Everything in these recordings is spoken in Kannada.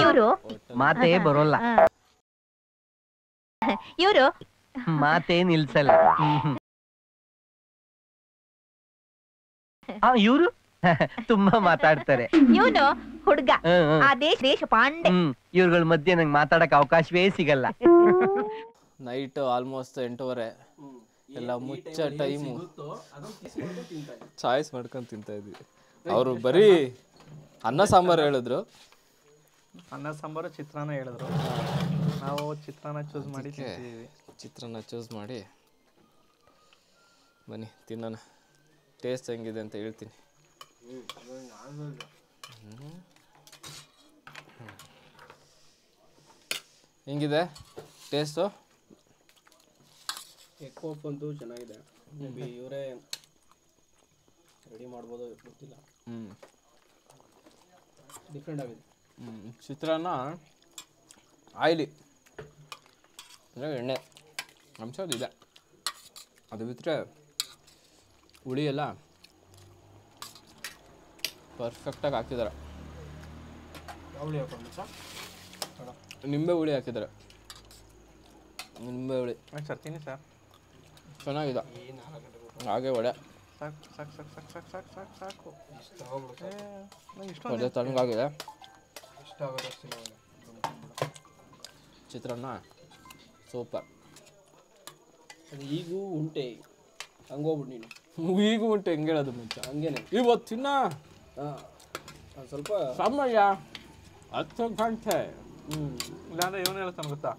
ಇವರು ಮಾತೇ ಬರೋಲ್ಲ, ಇವರು ಮಾತೇ ನಿಲ್ಸಲ್ಲ. ಇವರು ತುಂಬಾ ಮಾತಾಡ್ತಾರೆ. ಇವನು ಹುಡುಗ, ಆ ದೇಶ ಪಾಂಡೆ. ಇವ್ರಗಳ ಮಧ್ಯೆ ನಂಗೆ ಮಾತಾಡಕ್ ಅವಕಾಶವೇ ಸಿಗಲ್ಲ. ನೈಟ್ ಆಲ್ಮೋಸ್ಟ್ 8:30 ಎಲ್ಲ ಮುಚ್ಚ ಟೈಮು ಚಾಯ್ಸ್ ಮಾಡ್ಕೊಂಡು ತಿಂತಾ ಇದ್ವಿ. ಅವರು ಬರೀ ಅನ್ನ ಸಾಂಬಾರು ಹೇಳಿದ್ರು, ಅನ್ನ ಸಾಂಬಾರು ಚಿತ್ರಾನ್ನ ಹೇಳಿದ್ರು. ನಾವು ಚಿತ್ರಾನ್ನ ಚೂಸ್ ಮಾಡಿ ತಿಂತಿದ್ದೀವಿ. ಚಿತ್ರಾನ್ನ ಚೂಸ್ ಮಾಡಿ ಬನ್ನಿ ತಿನ್ನೋಣ. ಟೇಸ್ಟ್ ಹೆಂಗಿದೆ ಅಂತ ಹೇಳ್ತೀನಿ. ಹೆಂಗಿದೆ ಟೇಸ್ಟು? ಎಗ್ ಪಫ್ ಅಂತೂ ಚೆನ್ನಾಗಿದೆ. ಮೇ ಬಿ ಇವರೇ ರೆಡಿ ಮಾಡ್ಬೋದು, ಗೊತ್ತಿಲ್ಲ. ಡಿಫ್ರೆಂಟ್ ಆಗಿದೆ. ಚಿತ್ರಾನ್ನ ಆಯ್ಲಿ ಅಂದರೆ ಎಣ್ಣೆ ಅಂಶ ಇದೆ, ಅದು ಬಿಟ್ಟರೆ ಹುಳಿ ಎಲ್ಲ ಪರ್ಫೆಕ್ಟಾಗಿ ಹಾಕಿದ್ದಾರೆ. ನಿಂಬೆ ಹುಳಿ ಹಾಕಿದ್ದಾರೆ, ನಿಂಬೆ ಹುಳಿ ತರ್ತೀನಿ ಸರ್. ಚೆನ್ನಾಗಿದೆ. ಹಾಗೆ ವಡೆ ಸಾಕು ಸಾಕು ಸಾಕು ಸಾಕು ಸಾಕು ಸಾಕು ಸಾಕು ಸಾಕು. ವಡೆ ತಣ್ಣಗಾಗಿದೆ. ಚಿತ್ರಾನ್ನ ಸೂಪರ್. ಅದು ಈಗೂ ಉಂಟೆ ಹಂಗೋಗ್ಬಿಟ್ಟು ನೀನು ಈಗ ಉಂಟು ಹೆಂಗೆ ಹೇಳೋದು ಮುಂಚೆ ಹಂಗೇನೆ ಇವತ್ತಿನ ಸ್ವಲ್ಪ ಸಮಯ 10 ಗಂಟೆ. ಇಲ್ಲಾಂದ್ರೆ ಇವನು ಹೇಳ್ತಾನೆ ಗೊತ್ತಾ,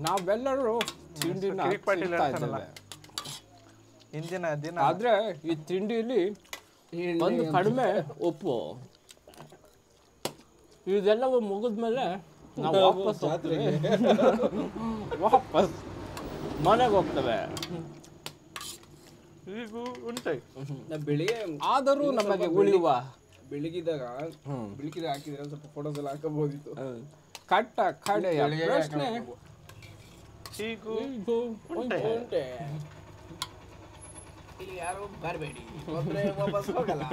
ನಾವೆಲ್ಲರೂ ತಿಂಡಿನ ತಿಂತಾ ಇದ್ದೇವೆ. ಹಿಂದಿನ ದಿನ ಆದ್ರೆ ಈ ತಿಂಡಿಯಲ್ಲಿ ಒಂದು ಕಡಿಮೆ ಉಪ್ಪು. ಇದೆಲ್ಲವೂ ಮುಗಿದ್ಮೇಲೆ ನಾವು ವಾಪಸ್ ಹೋಗ್ತೀವಿ, ವಾಪಸ್ ಮನೆಗೆ ಹೋಗ್ತೇವೆ. ಈಗ ಉಂಟೆ ಬೆಳಿಗ್ಗೆ ಆದರೂ ನಮಗೆ ಉಳಿಯುವ ಬೆಳಿಗ್ಗಿದಾಗ ಹಾಕಿದ್ರೆ ಸ್ವಲ್ಪ ಫೋಟೋಸ್ ಎಲ್ಲ ಹಾಕಬಹುದಿತ್ತು. ಕಟ್ಟ ಕಡೆಯ ಪ್ರಶ್ನೆ ಹೀಗೂ ಉಂಟೆ. ಇಲ್ಲಿ ಯಾರು ಬರಬೇಡಿ, ವಾಪಸ್ ಹೋಗಲ್ಲ.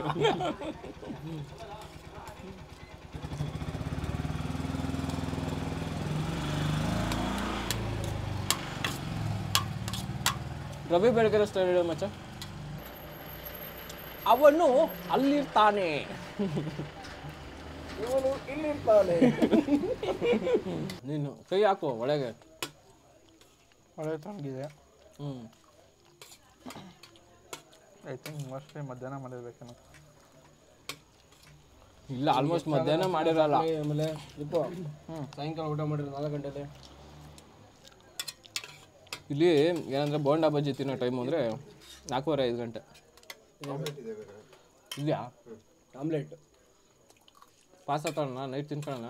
ರವಿ ಬೆಳಗೆರೆ ಸ್ಟೈಲ್ ಹೇಳೋ ಮಚ್ಚ. ಅವನು ಅಲ್ಲಿರ್ತಾನೆ, ಇವನು ಇಲ್ಲಿರ್ತಾನೆ. ನೀನು ಕೈ ಹಾಕು ಒಳಗೆ. ಒಳ್ಳೆ ತಣ್ಣಗಿದೆ. ಐ ಥಿಂಕ್ ಮೋಸ್ಟ್ಲಿ ಮಧ್ಯಾಹ್ನ ಮಾಡಿರ್ಬೇಕೇನೋ. ಇಲ್ಲ, ಆಲ್ಮೋಸ್ಟ್ ಮಧ್ಯಾಹ್ನ ಮಾಡಿರಲ್ಲ. ಆಮೇಲೆ ಸಾಯಂಕಾಲ ಊಟ ಮಾಡಿರೋ 4 ಗಂಟೆಲೆ. ಇಲ್ಲಿ ಏನಂದ್ರೆ ಬೋಂಡಾ ಬಜ್ಜಿ ತಿನ್ನೋ ಟೈಮು ಅಂದರೆ 4:30-5 ಗಂಟೆ. ಇದೆಯಾ ಆಮ್ಲೆಟ್? ಪಾಸ್ ತಗೊಳ್ಳೋಣ, ನೈಟ್ ತಿನ್ಕೊಳ್ಳೋಣ.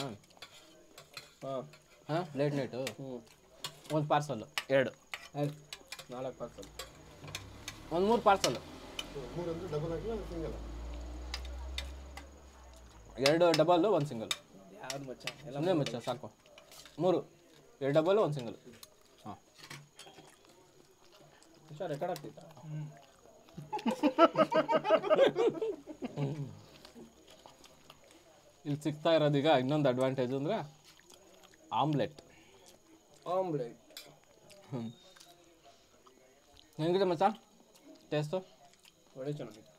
ಹಾಂ ಲೇಟ್ ನೈಟು. ಒಂದು ಪಾರ್ಸಲ್ಲು 2 4 ಪಾರ್ಸಲ್, ಒಂದು 3 ಪಾರ್ಸಲ್ಲು. 2 double 1 single. ಯಾರು ಮಚ್ಚ ಎಲ್ಲ ಒಂದೇ ಮಚ್ಚ ಸಾಕು. 3 2 ಡಬಲ್ಲು 1 ಸಿಂಗಲ್. ಹಾಂ ರೆಕಾರ್ಡ್ ಆಗ್ತಿತ್ತ? ಇಲ್ಲಿ ಸಿಗ್ತಾ ಇರೋದೀಗ ಇನ್ನೊಂದು ಅಡ್ವಾಂಟೇಜ್ ಅಂದರೆ ಆಮ್ಲೆಟ್. ಹೆಂಗಿದೆ ಮಚ್ಚ ಟೇಸ್ಟು? ಒಳ್ಳೆ ಚೆನ್ನಾಗಿದೆ.